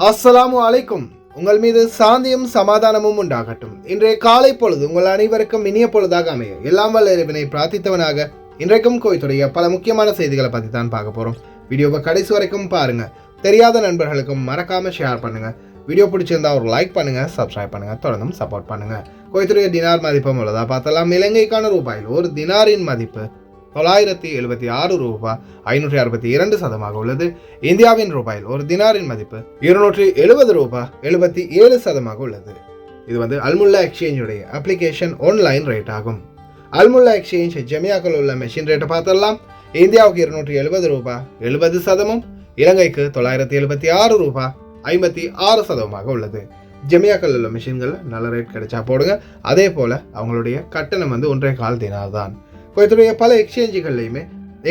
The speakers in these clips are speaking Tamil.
அஸ்ஸலாமு அலைக்கும். உங்கள் மீது சாந்தியும் சமாதானமும் உண்டாகட்டும். இன்றைய காலை பொழுது உங்கள் அனைவருக்கும் இனிய பொழுதாக அமைய எல்லாம் வல்ல இறைவனை பிரார்த்தித்தவனாக இன்றைக்கும் கோயத்துடைய பல முக்கியமான செய்திகளை பற்றி தான் பார்க்க போகிறோம். வீடியோவை கடைசி வரைக்கும் பாருங்க. தெரியாத நண்பர்களுக்கும் மறக்காம ஷேர் பண்ணுங்க. வீடியோ பிடிச்சிருந்தா ஒரு லைக் பண்ணுங்க, சப்ஸ்கிரைப் பண்ணுங்க, தொடர்ந்தும் சப்போர்ட் பண்ணுங்க. கோயத்துடைய தினார் மதிப்பும் உள்ளதா பார்த்தலாம். இலங்கைக்கான ரூபாயில் ஒரு தினாரின் மதிப்பு 976 ரூபாய் 562 சதமாக உள்ளது. இந்தியாவின் ரூபாயில் ஒரு தினாரின் மதிப்பு 270 ரூபாய் 77 சதமாக உள்ளது. இது அல்முல்லா எக்ஸ்சேஞ்சுடைய அப்ளிகேஷன் ஆன்லைன் ரேட் ஆகும். அல்முல்லா எக்ஸ்சேஞ்ச் ஜெமியாக்கள் உள்ள மெஷின் ரேட்டை பார்த்தரலாம். இந்தியாவுக்கு 270 ரூபாய் 70 சதமும், இலங்கைக்கு 976 ரூபாய் 56 சதமாக உள்ளது. ஜெமியாக்கள் உள்ள மெஷின்கள் நல்ல ரேட் கிடைச்சா போடுங்க. அதே போல அவங்களுடைய கட்டணம் 1.25 தினார் தான். கோயத்துடைய பல எக்ஸ்சேஞ்சுகள்லையுமே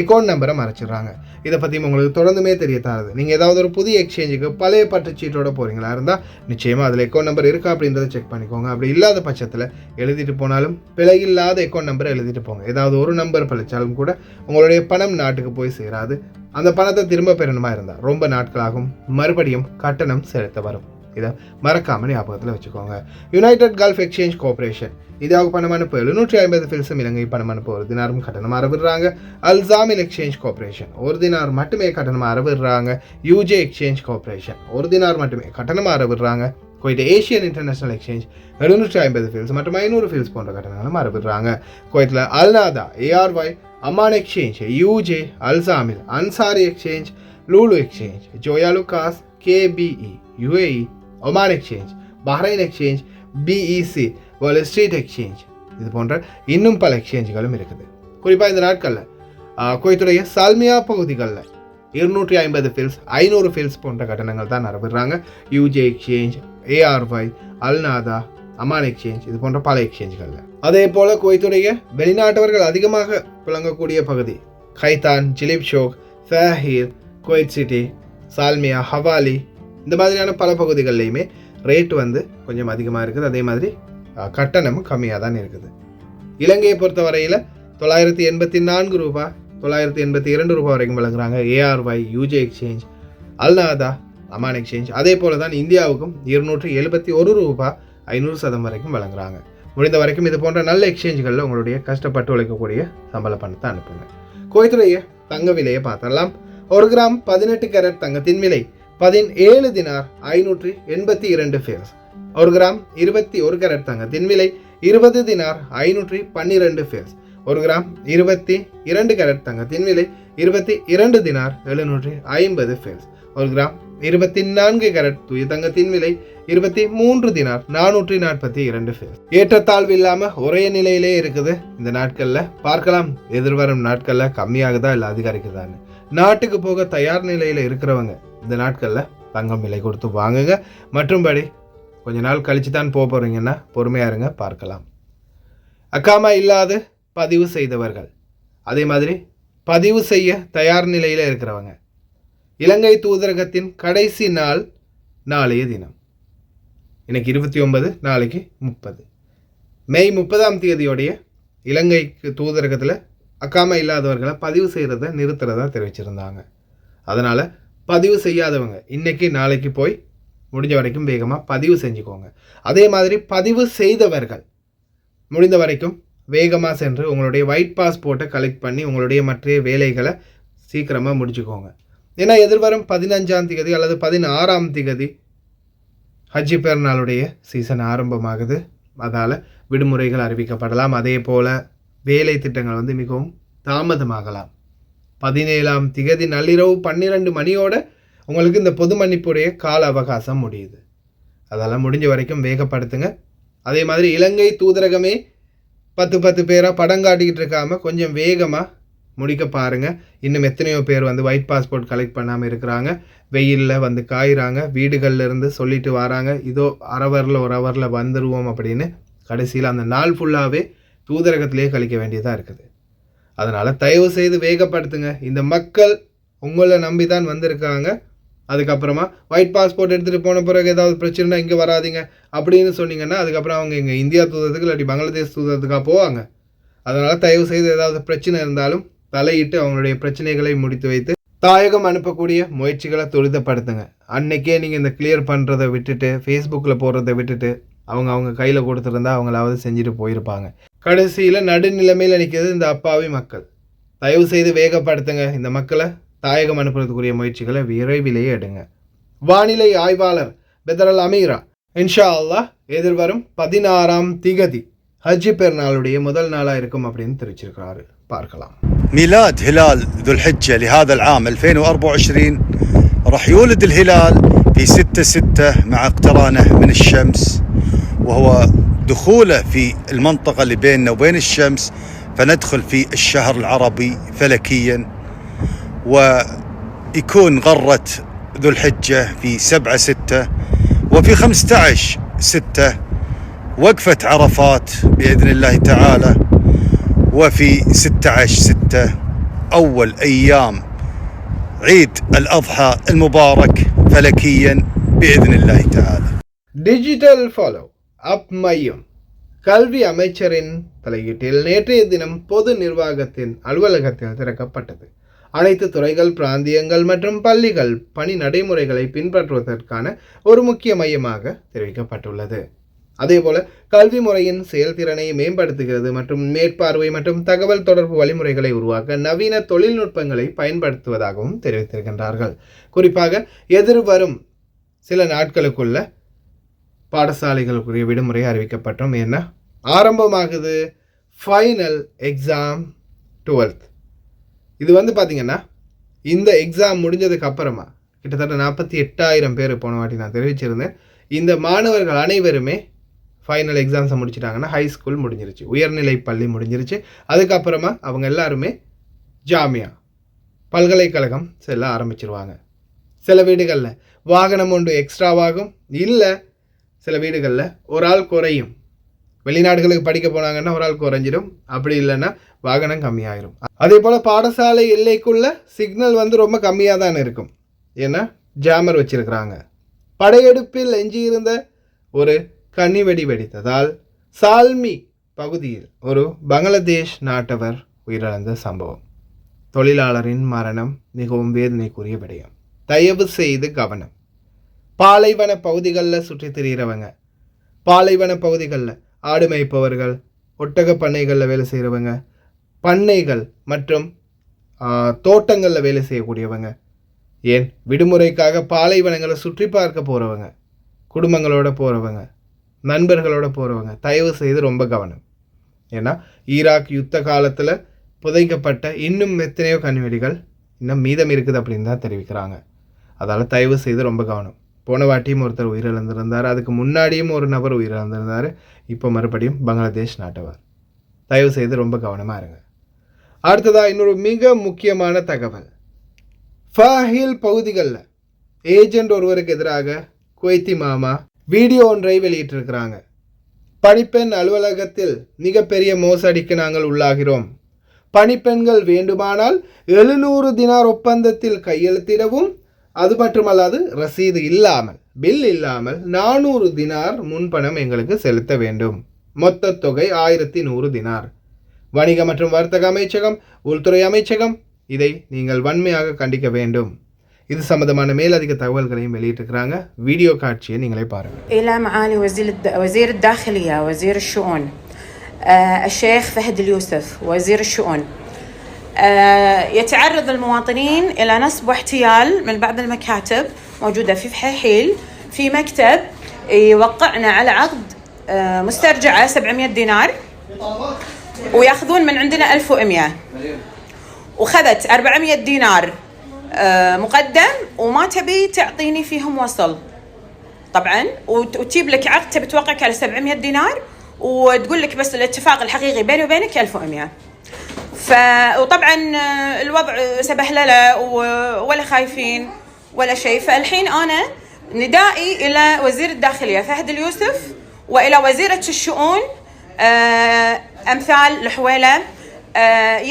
அக்கௌண்ட் நம்பரை மறைச்சிடுறாங்க. இதை பற்றியும் உங்களுக்கு தொடர்ந்துமே தெரிய தராது. நீங்கள் ஏதாவது ஒரு புதிய எக்ஸ்சேஞ்சுக்கு பழைய பற்றுச்சீட்டோட போகிறீங்களா இருந்தால் நிச்சயமாக அதில் அக்கௌண்ட் நம்பர் இருக்கா அப்படின்றத செக் பண்ணிக்கோங்க. அப்படி இல்லாத பட்சத்தில் எழுதிட்டு போனாலும் பிழை இல்லாத அக்கௌண்ட் நம்பரை எழுதிட்டு போங்க. ஏதாவது ஒரு நம்பர் பழிச்சாலும் கூட உங்களுடைய பணம் நாட்டுக்கு போய் சேராது. அந்த பணத்தை திரும்ப பெறணுமா இருந்தால் ரொம்ப நாட்களாகும். மறுபடியும் கட்டணம் செலுத்த வரும். இதை மறக்காம ஞாபகத்தில் வச்சுக்கோங்க. யுனைடெட் கல்ஃப் எக்ஸ்சேஞ்ச் கார்பரேஷன் இந்தியாவுக்கு பணம் அனுப்ப 750 ஃபில்ஸும், இலங்கை பணம் அனுப்ப ஒரு தினாரும் கட்டணம் அறவிடுறாங்க. அல்சாமில் எக்ஸ்சேஞ்ச் கார்பரேஷன் ஒரு தினார் மட்டுமே கட்டணம் அறவிடுறாங்க. யூஜே எக்ஸ்சேஞ்ச் கார்பரேஷன் ஒரு தினார் மட்டுமே கட்டணம் அறவிடுறாங்க. Kuwait Asian International exchange 750 fils மற்றும் 500 ஃபில்ஸ் போன்ற கட்டணங்களும் அறவிடுறாங்க. குவைத்தில் அல்நாதா, ARY, அமான் எக்ஸ்சேஞ்ச், யூஜே, அல்சாமில், Ansari exchange, Lulu exchange, Joyalukkas, KBE, UAE, Oman exchange, Bahrain exchange, BEC, wall street exchange, இது போன்ற இன்னும் பல எக்ஸ்சேஞ்சுகளும் இருக்குது. குறிப்பாக இந்த நாட்களில் குவைத்துடைய சால்மியா பகுதிகளில் 250 ஃபில்ஸ் 500 ஃபில்ஸ் போன்ற கட்டணங்கள் தான் அறவிடுறாங்க. UAE exchange, ARY, Al Nahda, Aman exchange, இது போன்ற பல எக்ஸ்சேஞ்சுகளில். அதே போல் குவைத்துடைய வெளிநாட்டவர்கள் அதிகமாக புழங்கக்கூடிய பகுதி கைதான், ஜிலிப் ஷோக், ஃபேஹீர், குவைத் சிட்டி, சால்மியா, ஹவாலி, இந்த மாதிரியான பல பகுதிகள்லையுமே ரேட் கொஞ்சம் அதிகமாக இருக்குது. அதே மாதிரி கட்டணமும் கம்மியாக தான் இருக்குது. இலங்கையை பொறுத்த வரையில் 984 ரூபாய் 982 ரூபாய் வரைக்கும் வழங்குறாங்க. ARY, UJ exchange, Al Nahda, Aman exchange. அதே போல தான் இந்தியாவுக்கும் 271 ரூபாய் 500 சதம் வரைக்கும் வழங்குறாங்க. முடிந்த வரைக்கும் இது போன்ற நல்ல எக்ஸ்சேஞ்சுகளில் உங்களுடைய கஷ்டப்பட்டு உழைக்கக்கூடிய சம்பள பணத்தை அனுப்புங்க. குவைத்துடைய தங்க விலையை பார்த்தரலாம். 1 கிராம் 18 கேரட் தங்கத்தின் விலை 17 தினார் 582 ஃபில்ஸ். 1 கிராம் 21 கேரட் தங்கத்தின் விலை 20 தினார் 512 ஃபில்ஸ். 1 கிராம் 22 கேரட் தங்கத்தின் விலை 22 தினார் 750 ஃபில்ஸ். 1 கிராம் 24 கேரட் தூய தங்கத்தின் விலை 23 தினார் 442 ஃபில்ஸ். ஏற்றத்தாழ்வு இல்லாமல் ஒரே நிலையிலே இருக்குது. இந்த நாட்களில் பார்க்கலாம், எதிர்வரும் நாட்களில் கம்மியாகுதா இல்லை அதிகரிக்குதான்னு. நாட்டுக்கு போக தயார் நிலையில் இருக்கிறவங்க இந்த நாட்களில் தங்கம் விலை கொடுத்து வாங்குங்க. மற்றும்படி கொஞ்ச நாள் கழிச்சு தான் போகிறீங்கன்னா பொறுமையாக இருங்க, பார்க்கலாம். அக்காமா இல்லாத பதிவு செய்தவர்கள், அதே மாதிரி பதிவு செய்ய தயார் நிலையில் இருக்கிறவங்க, இலங்கை தூதரகத்தின் கடைசி நாள் நாளைய தினம். இன்னைக்கு 29, நாளைக்கு 30. மே 30ஆம் தேதியோடைய இலங்கைக்கு தூதரகத்தில் அக்காமா இல்லாதவர்களை பதிவு செய்கிறத நிறுத்துறதா தெரிவிச்சிருந்தாங்க. அதனால் பதிவு செய்யாதவங்க இன்னைக்கு நாளைக்கு போய் முடிஞ்ச வரைக்கும் வேகமாக பதிவு செஞ்சுக்கோங்க. அதே மாதிரி பதிவு செய்தவர்கள் முடிந்த வரைக்கும் வேகமாக சென்று உங்களுடைய ஒயிட் பாஸ்போர்ட்டை கலெக்ட் பண்ணி உங்களுடைய மற்ற வேலைகளை சீக்கிரமாக முடிச்சுக்கோங்க. ஏன்னா எதிர்வரும் 15ஆம் தேதி அல்லது 16ஆம் தேதி ஹஜ்ஜி பெருநாளுடைய சீசன் ஆரம்பமாகுது. அதால் விடுமுறைகள் அறிவிக்கப்படலாம். அதே போல் வேலை திட்டங்கள் மிகவும் தாமதமாகலாம். 17ஆம் தேதி நள்ளிரவு 12 மணியோட உங்களுக்கு இந்த பொது மன்னிப்புடைய கால அவகாசம் முடியுது. அதெல்லாம் முடிஞ்ச வரைக்கும் வேகப்படுத்துங்க. அதே மாதிரி இலங்கை தூதரகமே 10 பேராக படம் காட்டிக்கிட்டு இருக்காமல் கொஞ்சம் வேகமாக முடிக்க பாருங்கள். இன்னும் எத்தனையோ பேர் ஒயிட் பாஸ்போர்ட் கலெக்ட் பண்ணாமல் இருக்கிறாங்க. வெயிலில் காயிறாங்க. வீடுகளில் இருந்து சொல்லிட்டு வராங்க, இதோ ஒரு ஹவரில் வந்துடுவோம் அப்படின்னு. கடைசியில் அந்த நாள் ஃபுல்லாகவே தூதரகத்திலே கழிக்க வேண்டியதாக இருக்குது. அதனால் தயவு செய்து வேகப்படுத்துங்க. இந்த மக்கள் உங்களை நம்பி தான் வந்திருக்காங்க. அதுக்கப்புறமா ஒயிட் பாஸ்போர்ட் எடுத்துகிட்டு போன பிறகு ஏதாவது பிரச்சனைனா இங்கே வராதிங்க அப்படின்னு சொன்னீங்கன்னா அதுக்கப்புறம் அவங்க இங்கே இந்தியா தூதரத்துக்கு இல்லாட்டி பங்களாதேஷ் தூதரத்துக்காக போவாங்க. அதனால் தயவு செய்து ஏதாவது பிரச்சனை இருந்தாலும் தலையிட்டு அவங்களுடைய பிரச்சனைகளை முடித்து வைத்து தாயகம் அனுப்பக்கூடிய முயற்சிகளை துரிதப்படுத்துங்க. அன்னைக்கே நீங்கள் இந்த கிளியர் பண்ணுறதை விட்டுட்டு ஃபேஸ்புக்கில் போடுறதை விட்டுட்டு அவங்க கையில் கொடுத்துருந்தா அவங்களாவது செஞ்சுட்டு போயிருப்பாங்க. கடைசியில் நடுநிலைமையில் நிற்கிறது இந்த அப்பாவி மக்கள். தயவு செய்து வேகப்படுத்துங்க. இந்த மக்களை தாயகம் அனுப்புறதுக்குரிய முயற்சிகளை விரைவிலேயே எடுங்க. வானிலை ஆய்வாளர் பெதரல் அமீரா இன்ஷா அல்லாஹ் எதிர்வரும் 16ஆம் திகதி ஹஜ் பெருநாளுடைய முதல் நாளாக இருக்கும் அப்படின்னு தெரிவிச்சிருக்கிறாரு. பார்க்கலாம். ميلاد هلال ذو الحجة لهذا العام 2024 راح يولد الهلال في 6/6 مع اقترانه من الشمس، وهو دخوله في المنطقة اللي بيننا وبين الشمس، فندخل في الشهر العربي فلكيا، ويكون غرة ذو الحجة في 7/6، وفي 15/6 وقفة عرفات بإذن الله تعالى، وفي 16/6 أول أيام عيد الأضحى المبارك فلكيا بإذن الله تعالى. டிஜிட்டல் ஃபாலோ அப் மையம் கல்வி அமைச்சரின் தலையீட்டில் நேற்றைய தினம் பொது நிர்வாகத்தின் அலுவலகத்தில் திறக்கப்பட்டது. அனைத்து துறைகள், பிராந்தியங்கள் மற்றும் பள்ளிகள் பணி நடைமுறைகளை பின்பற்றுவதற்கான ஒரு முக்கிய மையமாக தெரிவிக்கப்பட்டுள்ளது. அதேபோல கல்வி முறையின் செயல்திறனை மேம்படுத்துகிறது மற்றும் மேற்பார்வை மற்றும் தகவல் தொடர்பு வழிமுறைகளை உருவாக்க நவீன தொழில்நுட்பங்களை பயன்படுத்துவதாகவும் தெரிவித்திருக்கின்றார்கள். குறிப்பாக எதிர்வரும் சில நாட்களுக்குள்ள பாடசாலைகளுக்குரிய விடுமுறை அறிவிக்கப்பட்டோம். ஏன்னா ஆரம்பமாகுது ஃபைனல் எக்ஸாம் 12th. இது பார்த்திங்கன்னா இந்த எக்ஸாம் முடிஞ்சதுக்கு அப்புறமா கிட்டத்தட்ட 48,000 பேர் போன வாட்டி நான் தெரிவிச்சிருந்தேன். இந்த மாணவர்கள் அனைவருமே ஃபைனல் எக்ஸாம்ஸை முடிச்சிட்டாங்கன்னா ஹை ஸ்கூல் முடிஞ்சிருச்சு, உயர்நிலை பள்ளி முடிஞ்சிருச்சு. அதுக்கப்புறமா அவங்க எல்லாருமே ஜாமியா பல்கலைக்கழகம் செல்ல ஆரம்பிச்சிருவாங்க. சில வீடுகளில் வாகனம் ஒன்று எக்ஸ்ட்ராவாகும், இல்லை சில வீடுகளில் ஒரு ஆள் குறையும். வெளிநாடுகளுக்கு படிக்க போனாங்கன்னா ஒரு ஆள் குறைஞ்சிடும், அப்படி இல்லைன்னா வாகனம் கம்மியாயிரும். அதே போல் பாடசாலை எல்லைக்குள்ள சிக்னல் ரொம்ப கம்மியாக தான் இருக்கும், ஏன்னா ஜாமர் வச்சிருக்கிறாங்க. படையெடுப்பில் எஞ்சியிருந்த ஒரு கன்னிவெடி வெடித்ததால் சால்மி பகுதியில் ஒரு பங்களாதேஷ் நாட்டவர் உயிரிழந்த சம்பவம். தொழிலாளரின் மரணம் மிகவும் வேதனைக்குரிய விடயம். தயவு செய்து கவனம். பாலைவன பகுதிகளில் சுற்றி திரிகிறவங்க, பாலைவன பகுதிகளில் ஆடு மேய்ப்பவர்கள், ஒட்டக பண்ணைகளில் வேலை செய்கிறவங்க, பண்ணைகள் மற்றும் தோட்டங்களில் வேலை செய்யக்கூடியவங்க, ஏன் விடுமுறைக்காக பாலைவனங்களை சுற்றி பார்க்க போகிறவங்க, குடும்பங்களோட போகிறவங்க, நண்பர்களோட போகிறவங்க தயவு செய்து ரொம்ப கவனம். ஏன்னா ஈராக் யுத்த காலத்தில் புதைக்கப்பட்ட இன்னும் எத்தனையோ கன்னிவெடிகள் இன்னும் மீதம் இருக்குது அப்படின்னு தான் தெரிவிக்கிறாங்க. அதால் தயவு செய்து ரொம்ப கவனம். போன வாட்டியும் ஒருத்தர் உயிரிழந்திருந்தார், அதுக்கு முன்னாடியும் ஒரு நபர் உயிரிழந்திருந்தார், இப்போ மறுபடியும் பங்களாதேஷ் நாட்டவர். தயவு செய்து ரொம்ப கவனமாக இருங்க. அடுத்ததாக இன்னொரு மிக முக்கியமான தகவல். ஃபாஹில் பகுதிகளில் ஏஜென்ட் ஒருவருக்கு எதிராக குவைத்தி மாமா வீடியோ ஒன்றை வெளியிட்டிருக்கிறாங்க. பணிப்பெண் அலுவலகத்தில் மிகப்பெரிய மோசடிக்கு நாங்கள் உள்ளாகிறோம். பணிப்பெண்கள் வேண்டுமானால் 700 தினார் ஒப்பந்தத்தில் கையெழுத்திடவும், அது மட்டுமல்லாது ரசீது இல்லாமல், பில் இல்லாமல் 400 தினார் முன்பணம் எங்களுக்கு செலுத்த வேண்டும். மொத்த தொகை 1100 தினார். வணிக மற்றும் வர்த்தக அமைச்சகம், உள்துறை அமைச்சகம் இதை நீங்கள் வன்மையாக கண்டிக்க வேண்டும். இது சம்பந்தமான மேலதிக தகவல்களையும் வெளியிட்டிருக்கிறாங்க. வீடியோ காட்சியை நீங்களே பாருங்கள். إلى معالي وزير الداخلية وزير الشؤون الشيخ فهد اليوسف وزير الشؤون، يتعرض المواطنين إلى نصب واحتيال من بعض المكاتب موجودة في فحيحيل، في مكتب يوقعنا على عقد مسترجعة 700 دينار ويأخذون من عندنا 1100، وخذت 400 دينار مقدم وما تبي تعطيني فيهم وصل طبعا، وتجيب لك عقد تبي توقعك على 700 دينار وتقول لك بس الاتفاق الحقيقي بيني وبينك 1100. وطبعا الوضع سبهلله ولا خايفين ولا شيء. فالحين انا ندائي الى وزير الداخلية فهد اليوسف والى وزيرة الشؤون امثال الحويلة،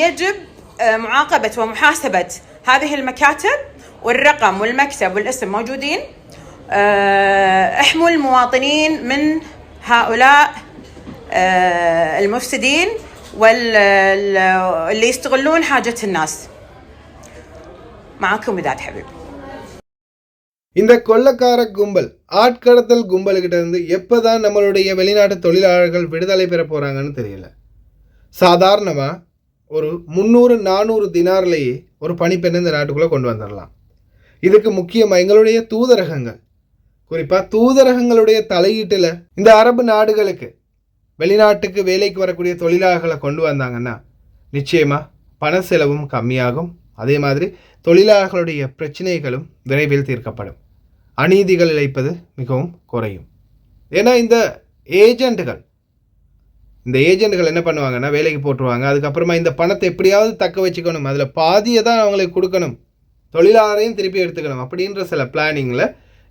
يجب معاقبة ومحاسبة هذه المكاتب، والرقم والمكتب والاسم موجودين. احموا المواطنين من هؤلاء المفسدين واللي يستغلون حاجة الناس. معكم وداد حبيب. இந்த கொள்ளக்கார கும்பல் ஆட்கடத்தல் கும்பல்கிட்ட இருந்து எப்போதான் நம்மளுடைய வெளிநாட்டு தொழிலாளர்கள் விடுதலை பெற போகிறாங்கன்னு தெரியல. சாதாரணமாக ஒரு 300-400 தினார்லேயே ஒரு பணிப்பெண்ணை இந்த நாட்டுக்குள்ளே கொண்டு வந்துடலாம். இதுக்கு முக்கியமாக எங்களுடைய தூதரகங்கள், குறிப்பாக தூதரகங்களுடைய தலையீட்டில் இந்த அரபு நாடுகளுக்கு வெளிநாட்டுக்கு வேலைக்கு வரக்கூடிய தொழிலாளர்களை கொண்டு வந்தாங்கன்னா நிச்சயமாக பண செலவும் கம்மியாகும். அதே மாதிரி தொழிலாளர்களுடைய பிரச்சனைகளும் விரைவில் தீர்க்கப்படும். அநீதிகள் இழைப்பது மிகவும் குறையும். ஏன்னா இந்த ஏஜெண்ட்டுகள் என்ன பண்ணுவாங்கன்னா வேலைக்கு போட்டுருவாங்க. அதுக்கப்புறமா இந்த பணத்தை எப்படியாவது தக்க வச்சுக்கணும், அதில் பாதியை தான் அவங்களுக்கு கொடுக்கணும், தொழிலாளரையும் திருப்பி எடுத்துக்கணும் அப்படின்ற சில பிளானிங்கில்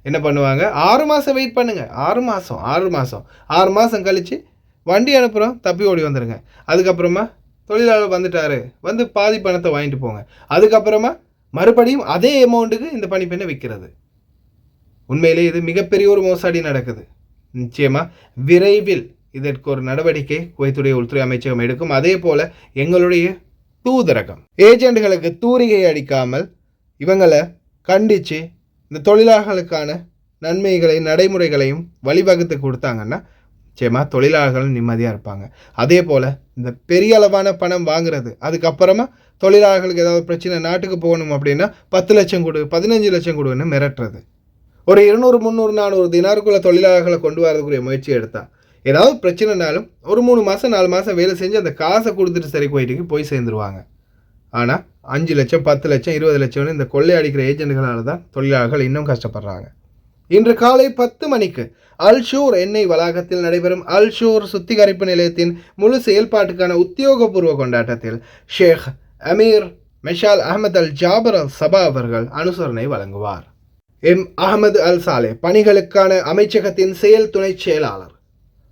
என்ன பண்ணுவாங்க, 6 மாதம் வெயிட் பண்ணுங்கள், 6 மாதம் கழித்து வண்டி அனுப்புகிறோம், தப்பி ஓடி வந்துடுங்க. அதுக்கப்புறமா தொழிலாளர் வந்துட்டார், வந்து பாதி பணத்தை வாங்கிட்டு போங்க. அதுக்கப்புறமா மறுபடியும் அதே அமௌண்ட்டுக்கு இந்த பணிப்பெண்ணை விற்கிறது. உண்மையிலே இது மிகப்பெரிய ஒரு மோசடி நடக்குது. நிச்சயமாக விரைவில் இதற்கு ஒரு நடவடிக்கை குவைத்துடைய உள்துறை அமைச்சகம் எடுக்கும். அதே போல் எங்களுடைய தூதரகம் ஏஜெண்டுகளுக்கு தூரிகை அடிக்காமல் இவங்களை கண்டித்து இந்த தொழிலாளர்களுக்கான நன்மைகளை நடைமுறைகளையும் வழிவகுத்து கொடுத்தாங்கன்னா நிச்சயமாக தொழிலாளர்களும் நிம்மதியாக இருப்பாங்க. அதே போல் இந்த பெரிய அளவான பணம் வாங்குறது, அதுக்கப்புறமா தொழிலாளர்களுக்கு ஏதாவது பிரச்சனை நாட்டுக்கு போகணும் அப்படின்னா 10 லட்சம் கொடு, 15 லட்சம் கொடுன்னு மிரட்டுறது. ஒரு 200, 300, 400 தினாருக்குள்ள தொழிலாளர்களை கொண்டு வரதுக்குரிய முயற்சி எடுத்தால் ஏதாவது பிரச்சனைனாலும் ஒரு 3 மாதம் 4 மாதம் வேலை செஞ்சு அந்த காசை கொடுத்துட்டு சரி குவைட்டுக்கு போய் சேர்ந்துருவாங்க. ஆனால் 5 லட்சம் 10 லட்சம் 20 லட்சம்னு இந்த கொள்ளை அடிக்கிற ஏஜென்ட்களால் தான் தொழிலாளர்கள் இன்னும் கஷ்டப்படுறாங்க. இன்று காலை 10 மணிக்கு அல்ஷூர் எண்ணெய் வளாகத்தில் நடைபெறும் அல்ஷூர் சுத்திகரிப்பு நிலையத்தின் முழு செயல்பாட்டுக்கான உத்தியோகபூர்வ கொண்டாட்டத்தில் ஷேக் அமீர் மெஷால் அஹமத் அல் ஜாபர் அல் சபா அவர்கள் அனுசரணை வழங்குவார். அஹமது அல் சாலே பணிகளுக்கான அமைச்சகத்தின் செயல் துணை செயலாளர்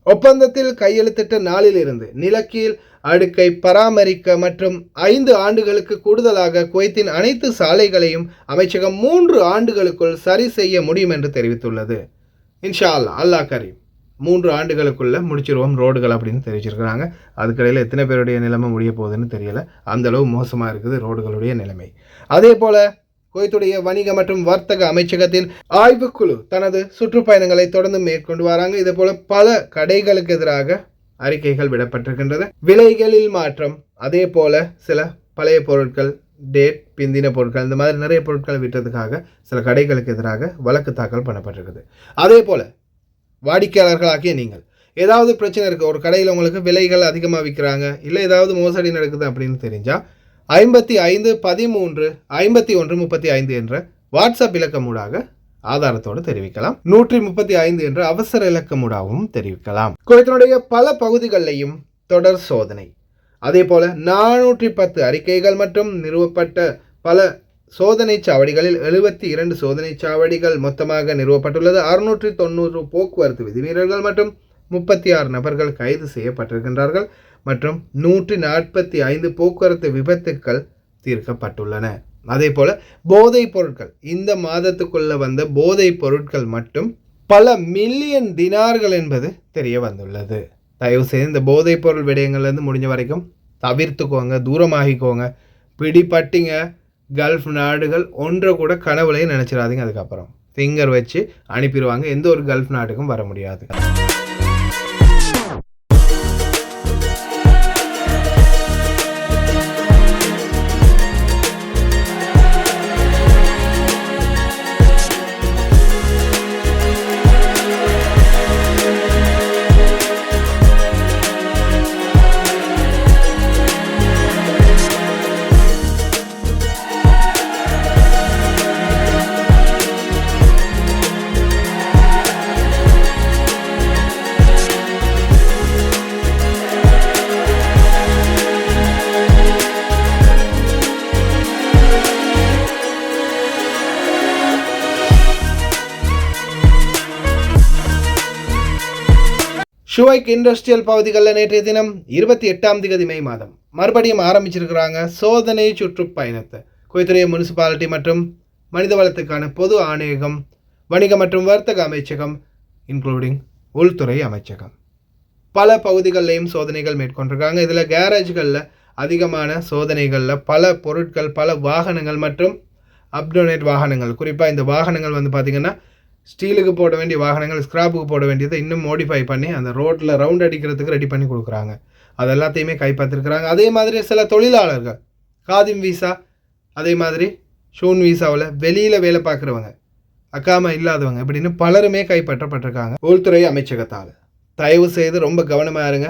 ஒப்பந்தத்தில் கையெழுத்திட்ட நாளிலிருந்து நிலக்கீழ் அடுக்கை பராமரிக்க மற்றும் 5 ஆண்டுகளுக்கு கூடுதலாக குவைத்தின் அனைத்து சாலைகளையும் அமைச்சகம் 3 ஆண்டுகளுக்குள் சரி செய்ய முடியும் என்று தெரிவித்துள்ளது. இன்ஷா அல்லாஹ் கரீம் 3 ஆண்டுகளுக்குள்ள முடிச்சிருவோம் ரோடுகள் அப்படின்னு தெரிவிச்சிருக்கிறாங்க. அதுக்கடையில் எத்தனை பேருடைய நிலைமை முடிய போகுதுன்னு தெரியல. அந்தளவு மோசமாக இருக்குது ரோடுகளுடைய நிலைமை. அதே போல் குவைத்துடைய வணிக மற்றும் வர்த்தக அமைச்சகத்தின் ஆய்வுக்குழு தனது சுற்றுப்பயணங்களை தொடர்ந்து மேற்கொண்டு வராங்க. இதே போல பல கடைகளுக்கு எதிராக அறிக்கைகள் விடப்பட்டிருக்கின்றது. விலைகளில் மாற்றம், அதே போல சில பழைய பொருட்கள், டேட் பிந்தின பொருட்கள், இந்த மாதிரி நிறைய பொருட்கள் விற்றதுக்காக சில கடைகளுக்கு எதிராக வழக்கு தாக்கல் பண்ணப்பட்டிருக்குது. அதே போல வாடிக்கையாளர்களாகிய நீங்கள் ஏதாவது பிரச்சனை இருக்குது, ஒரு கடையில் உங்களுக்கு விலைகள் அதிகமாக விற்கிறாங்க, இல்லை ஏதாவது மோசடி நடக்குது அப்படின்னு தெரிஞ்சால் 55 13 51 35 என்ற வாட்ஸ்அப் இலக்கமூடாக ஆதாரத்தோடு தெரிவிக்கலாம். 135 என்ற அவசர இலக்கமூடாகவும் தெரிவிக்கலாம். குவைத்தினுடைய பல பகுதிகளிலையும் தொடர் சோதனை, அதே போல 410 அறிக்கைகள் மற்றும் நிறுவப்பட்ட பல சோதனை சாவடிகளில் 72 சோதனை சாவடிகள் மொத்தமாக நிறுவப்பட்டுள்ளது. 690 போக்குவரத்து விதிமீறல்கள் மற்றும் 36 நபர்கள் கைது செய்யப்பட்டிருக்கின்றார்கள் மற்றும் 145 போக்குவரத்து விபத்துக்கள் தீர்க்கப்பட்டுள்ளன. அதே போல போதைப் பொருட்கள், இந்த மாதத்துக்குள்ள வந்த போதைப் பொருட்கள் மட்டும் பல மில்லியன் தினார்கள் என்பது தெரிய வந்துள்ளது. தயவு செய்து இந்த போதைப் பொருள் விடயங்கள்லேருந்து முடிஞ்ச வரைக்கும் தவிர்த்துக்கோங்க, தூரமாகிக்கோங்க. பிடிபட்டிங்க கல்ஃப் நாடுகள் ஒன்றை கூட கனவுலையும் நினச்சிடாதீங்க. அதுக்கப்புறம் ஃபிங்கர் வச்சு அனுப்பிடுவாங்க. எந்த ஒரு கல்ஃப் நாட்டுக்கும் வர முடியாது. ஷுவைக் இண்டஸ்ட்ரியல் பகுதிகளில் நேற்றைய தினம் 28 மே மாதம் மறுபடியும் ஆரம்பிச்சிருக்கிறாங்க சோதனை சுற்றுப்பயணத்தை. குவைத்துடைய முனிசிபாலிட்டி மற்றும் மனிதவளத்துக்கான பொது ஆணையகம், வணிக மற்றும் வர்த்தக அமைச்சகம், இன்க்ளூடிங் உள்துறை அமைச்சகம் பல பகுதிகளிலையும் சோதனைகள் மேற்கொண்டிருக்காங்க. இதில் கேரேஜ்களில் அதிகமான சோதனைகளில் பல பொருட்கள், பல வாகனங்கள் மற்றும் அப்டோனேட் வாகனங்கள், குறிப்பாக இந்த வாகனங்கள் வந்து பார்த்திங்கன்னா ஸ்டீலுக்கு போட வேண்டிய வாகனங்கள் ஸ்கிராப்புக்கு போட வேண்டியதை இன்னும் மோடிஃபை பண்ணி அந்த ரோட்டில் ரவுண்ட் அடிக்கிறதுக்கு ரெடி பண்ணி கொடுக்குறாங்க. அது எல்லாத்தையுமே கைப்பற்றிருக்கிறாங்க. அதே மாதிரி சில தொழிலாளர்கள் காதிம் வீசா, அதே மாதிரி ஷூன் வீசாவில் வெளியில் வேலை பார்க்குறவங்க, அக்காமா இல்லாதவங்க இப்படின்னு பலருமே கைப்பற்றப்பட்டிருக்காங்க உள்துறை அமைச்சகத்தால். தயவு செய்து ரொம்ப கவனமாக இருங்க.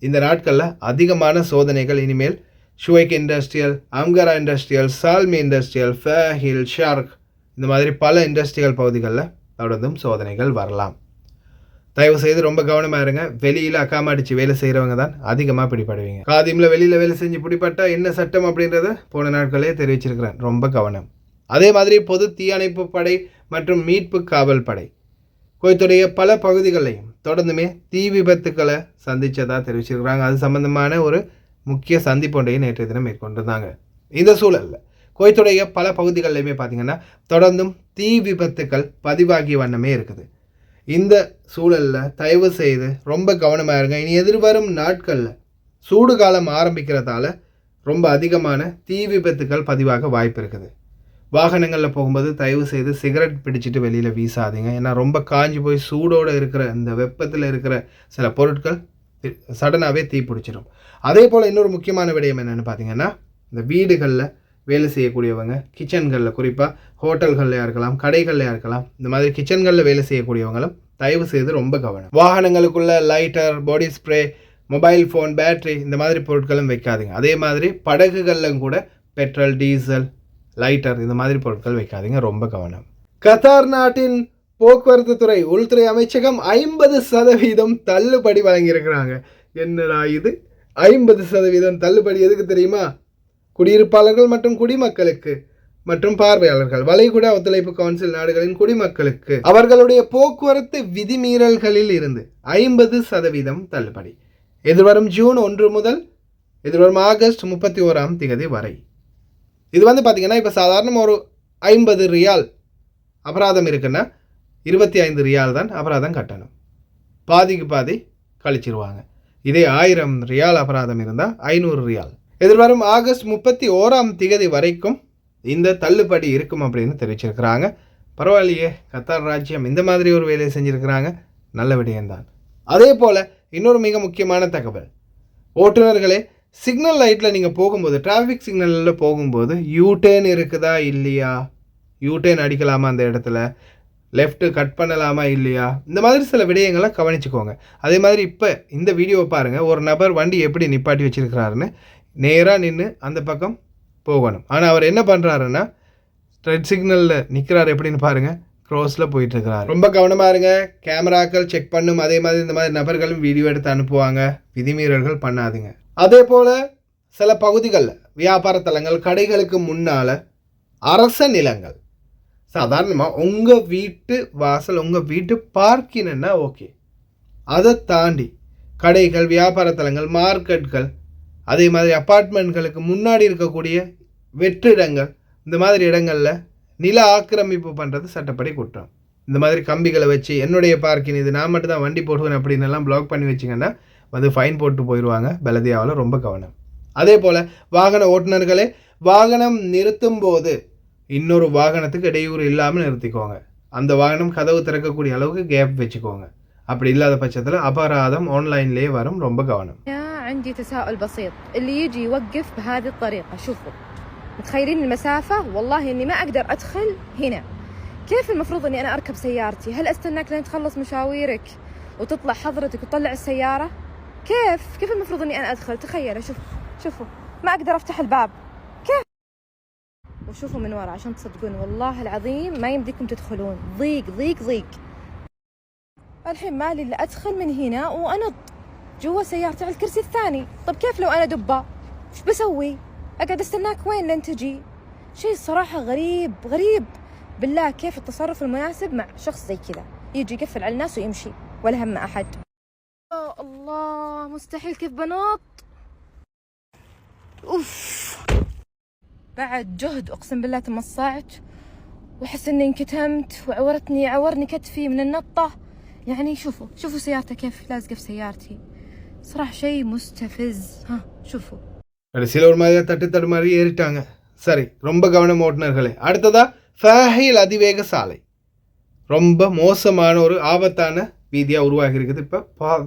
இந்த நாட்களில் அதிகமான சோதனைகள் இனிமேல் ஷுவைக் இண்டஸ்ட்ரியல், அம்கரா இண்டஸ்ட்ரியல், சால்மி இண்டஸ்ட்ரியல், ஃபேஹில், ஷார்க் இந்த மாதிரி பல இண்டஸ்ட்ரியல் பகுதிகளில் தொடர்ந்தும் சோதனைகள் வரலாம். தயவு செய்து ரொம்ப கவனமாக இருங்க. வெளியில் அக்காமா அடித்து வேலை செய்கிறவங்க தான் அதிகமாக பிடிபடுவீங்க. காதிமில் வெளியில் வேலை செஞ்சு பிடிப்பட்டால் என்ன சட்டம் அப்படின்றத போன நாட்களே தெரிவிச்சிருக்கிறேன். ரொம்ப கவனம். அதே மாதிரி பொது தீயணைப்பு படை மற்றும் மீட்பு காவல் படை குவைத்துடைய பல பகுதிகளையும் தொடர்ந்துமே தீ விபத்துக்களை சந்தித்ததாக தெரிவிச்சிருக்கிறாங்க. அது சம்பந்தமான ஒரு முக்கிய சந்திப்பு ஒன்றையும் நேற்றைய தினம் மேற்கொண்டிருந்தாங்க. இந்த சூழலில் குவைத்துடைய பல பகுதிகளிலுமே பார்த்திங்கன்னா தொடர்ந்தும் தீ விபத்துக்கள் பதிவாகிய வண்ணமே இருக்குது. இந்த சூழலில் தயவு செய்து ரொம்ப கவனமாக இருங்க. இனி எதிர்வரும் நாட்களில் சூடு காலம் ஆரம்பிக்கிறதால ரொம்ப அதிகமான தீ விபத்துக்கள் பதிவாக வாய்ப்பு இருக்குது. வாகனங்களில் போகும்போது தயவு செய்து சிகரெட் பிடிச்சிட்டு வெளியில் வீசாதீங்க. ஏன்னா ரொம்ப காஞ்சி போய் சூடோடு இருக்கிற இந்த வெப்பத்தில் இருக்கிற சில பொருட்கள் சடனாகவே தீ பிடிச்சிடும். அதே போல் இன்னொரு முக்கியமான விடயம் என்னென்னு பார்த்தீங்கன்னா, இந்த வீடுகளில் வேலை செய்யக்கூடியவங்க, கிச்சன்களில் குறிப்பாக ஹோட்டல்களில் இருக்கலாம், கடைகளில் இருக்கலாம், இந்த மாதிரி கிச்சன்களில் வேலை செய்யக்கூடியவங்களும் தயவு செய்து ரொம்ப கவனம். வாகனங்களுக்குள்ள lighter, body spray, mobile phone, battery இந்த மாதிரி பொருட்களும் வைக்காதீங்க. அதே மாதிரி படகுகளிலும் கூட பெட்ரோல், டீசல், லைட்டர் இந்த மாதிரி பொருட்கள் வைக்காதீங்க. ரொம்ப கவனம். கத்தார் நாட்டின் போக்குவரத்து துறை உள்துறை அமைச்சகம் 50% தள்ளுபடி வழங்கியிருக்கிறாங்க. என்னடா இது 50% தள்ளுபடி? எதுக்கு தெரியுமா? குடியிருப்பாளர்கள் மற்றும் குடிமக்களுக்கு மற்றும் பார்வையாளர்கள், வளைகுடா ஒத்துழைப்பு கவுன்சில் நாடுகளின் குடிமக்களுக்கு அவர்களுடைய போக்குவரத்து விதிமீறல்களில் இருந்து 50% தள்ளுபடி. எதிர்வரும் ஜூன் 1 முதல் எதிர்வரும் ஆகஸ்ட் 31 வரை. இது வந்து பார்த்திங்கன்னா இப்போ சாதாரண ஒரு 50 ரியால் அபராதம் இருக்குன்னா 25 ரியால் தான் அபராதம் கட்டணும். பாதிக்கு பாதி கழிச்சிருவாங்க. இதே 1000 ரியால் அபராதம் இருந்தால் 500 ரியால். எதிர்வரும் ஆகஸ்ட் 31 வரைக்கும் இந்த தள்ளுபடி இருக்கும் அப்படின்னு தெரிவிச்சிருக்கிறாங்க. பரவாயில்லையே, கத்தார் ராஜ்யம் இந்த மாதிரி ஒரு வேலையை செஞ்சுருக்கிறாங்க. நல்ல விடயம்தான். அதே போல் இன்னொரு மிக முக்கியமான தகவல், ஓட்டுநர்களே சிக்னல் லைட்டில் நீங்கள் போகும்போது, டிராஃபிக் சிக்னலில் போகும்போது யூடேர்ன் இருக்குதா இல்லையா, யூடேர்ன் அடிக்கலாமா, அந்த இடத்துல லெஃப்ட்டு கட் பண்ணலாமா இல்லையா, இந்த மாதிரி சில விடயங்களை கவனிச்சுக்கோங்க. அதே மாதிரி இப்போ இந்த வீடியோவை பாருங்கள். ஒரு நபர் வண்டி எப்படி நிப்பாட்டி வச்சுருக்கிறாருன்னு. நேராக நின்று அந்த பக்கம் போகணும். ஆனால் அவர் என்ன பண்ணுறாருன்னா ரெட் சிக்னலில் நிற்கிறார். எப்படின்னு பாருங்கள், க்ரோஸில் போயிட்டுருக்கிறாரு. ரொம்ப கவனமாக இருங்க. கேமராக்கள் செக் பண்ணும். அதே மாதிரி இந்த மாதிரி நபர்களும் வீடியோ எடுத்து அனுப்புவாங்க. விதிமீறல்கள் பண்ணாதீங்க. அதே போல் சில பகுதிகளில் வியாபார தலங்கள், கடைகளுக்கு முன்னால் அரச நிலங்கள், சாதாரணமாக உங்கள் வீட்டு வாசல், உங்கள் வீட்டு பார்க்கினா ஓகே. அதை தாண்டி கடைகள், வியாபார தலங்கள், மார்க்கெட்கள், அதே மாதிரி அப்பார்ட்மெண்ட்களுக்கு முன்னாடி இருக்கக்கூடிய வெற்றிடங்கள், இந்த மாதிரி இடங்களில் நில ஆக்கிரமிப்பு பண்ணுறது சட்டப்படி குற்றம். இந்த மாதிரி கம்பிகளை வச்சு என்னுடைய பார்க்கிங் இது, நான் மட்டும் தான் வண்டி போடுவேன் அப்படின்னு எல்லாம் பிளாக் பண்ணி வச்சிங்கன்னா வந்து ஃபைன் போட்டு போயிடுவாங்க பெலதியாவில். ரொம்ப கவனம். அதே போல் வாகன ஓட்டுநர்களே, வாகனம் நிறுத்தும் போது இன்னொரு வாகனத்துக்கு இடையூறு இல்லாமல் நிறுத்திக்கோங்க. அந்த வாகனம் கதவு திறக்கக்கூடிய அளவுக்கு கேப் வச்சுக்கோங்க. அப்படி இல்லாத பட்சத்தில் அபராதம் ஆன்லைன்லேயே வரும். ரொம்ப கவனம். عندي تساؤل بسيط، اللي يجي يوقف بهذه الطريقة، شوفوا متخيلين المسافة؟ والله إني ما أقدر أدخل هنا. كيف المفروض إني أنا أركب سيارتي؟ هل أستناك لين تخلص مشاويرك وتطلع حضرتك وتطلع السيارة؟ كيف المفروض إني أنا أدخل؟ تخيلوا، شوفوا ما أقدر أفتح الباب. كيف؟ وشوفوا من ورا عشان تصدقون، والله العظيم ما يمديكم تدخلون. ضيق ضيق ضيق. الحين مالي إلا أدخل من هنا وأنط جوا سيارتي على الكرسي الثاني. طب كيف لو أنا دبة؟ إيش بسوي؟ أقعد استناك وين لين تجي؟ شيء صراحة غريب بالله. كيف التصرف المناسب مع شخص زي كذا يجي يقفل على الناس ويمشي ولا هم أحد؟ يا الله، مستحيل. كيف بنط؟ أوف، بعد جهد أقسم بالله تمصعت وأحس إني انكتمت عورني كتفي من النطة. يعني شوفوا سيارته كيف لازقة في سيارتي. صراحة شيء مستفز. ها شوفوا. கடைசியில் ஒரு மாதிரியாக தட்டு மாதிரி ஏறிட்டாங்க. சரி, ரொம்ப கவனம் ஓட்டுநர்களே. அடுத்ததா ஃபஹீல் அதிவேக சாலை. ரொம்ப மோசமான ஒரு ஆபத்தான வீதியாக உருவாகி இருக்குது. இப்போ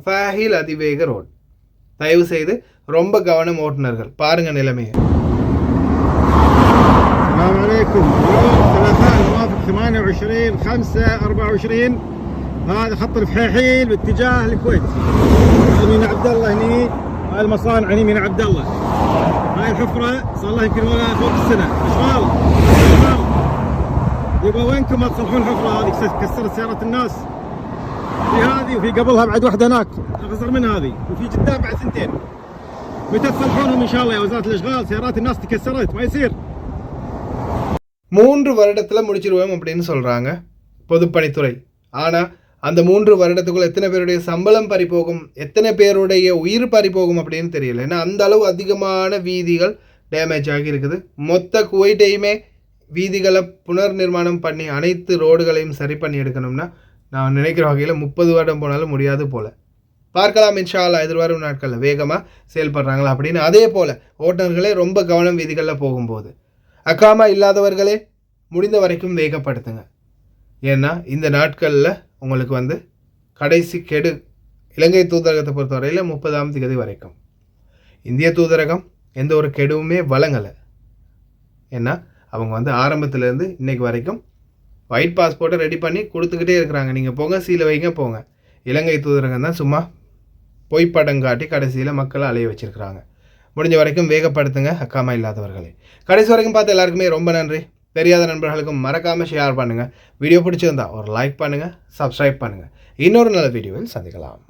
ஃபஹீல் அதிவேக ரோடு. தயவு செய்து ரொம்ப கவனம் ஓட்டுநர்கள். பாருங்க நிலைமையை. السلام عليكم. اليوم ثلاثاء الموافق 28/5/24. هذا خط الفحيحيل باتجاه الكويت. هذا مينا عبد الله هني. هاي المصانع هني مينا عبد الله. هاي الحفرة صار لها يمكن ولا فوق السنة. اشغال. يبقى وينكم ما تصلحون الحفرة هذه كسرت سيارات الناس. في هذه وفي قبلها بعد واحدة هناك اغزر من هذه وفي جدام بعد 2. متى تصلحونهم ان شاء الله يا وزارة الاشغال؟ سيارات الناس تكسرت ما يصير. 3 வருடத்தில் முடிச்சிருவோம் அப்படின்னு சொல்கிறாங்க பொதுப்பணித்துறை. ஆனால் அந்த 3 வருடத்துக்குள்ள எத்தனை பேருடைய சம்பளம் பறிப்போகும், எத்தனை பேருடைய உயிர் பறிப்போகும் அப்படின்னு தெரியல. ஏன்னா அந்த அளவு அதிகமான வீதிகள் டேமேஜ் ஆகி இருக்குது. மொத்த குவைட்டையுமே வீதிகளை புனர் நிர்மாணம் பண்ணி அனைத்து ரோடுகளையும் சரி பண்ணி எடுக்கணும்னா நான் நினைக்கிற வகையில் 30 வருடம் போனாலும் முடியாது போல். பார்க்கலாம் இன்ஷா அல்லாஹ் எதிர்வரும் நாட்களில் வேகமாக செயல்படுறாங்களா அப்படின்னு. அதே போல் ஓட்டுநர்களே ரொம்ப கவனம் வீதிகளில் போகும்போது. அக்காமா இல்லாதவர்களே முடிந்த வரைக்கும் வேகப்படுத்துங்க. ஏன்னா இந்த நாட்களில் உங்களுக்கு வந்து கடைசி கெடு இலங்கை தூதரகத்தை பொறுத்தவரையில் 30ஆம் தேதி வரைக்கும். இந்திய தூதரகம் எந்த ஒரு கெடுவுமே வழங்கலை. ஏன்னா அவங்க வந்து ஆரம்பத்துலேருந்து இன்றைக்கு வரைக்கும் ஒயிட் பாஸ்போர்ட்டை ரெடி பண்ணி கொடுத்துக்கிட்டே இருக்கிறாங்க. நீங்கள் போங்க சீலை வைங்க போங்க. இலங்கை தூதரகம் தான் சும்மா பொய்ப்படம் காட்டி கடைசியில் மக்களை அலைய வச்சுருக்கிறாங்க. முடிஞ்ச வரைக்கும் வேகப்படுத்துங்க அக்காமா இல்லாதவர்களே. கடைசி வரைக்கும் பார்த்து எல்லாருக்குமே ரொம்ப நன்றி. தெரியாத நண்பர்களுக்கும் மறக்காமல் ஷேர் பண்ணுங்கள். வீடியோ பிடிச்சிருந்தா ஒரு லைக் பண்ணுங்கள், சப்ஸ்கிரைப் பண்ணுங்கள். இன்னொரு நல்ல வீடியோவில் சந்திக்கலாம்.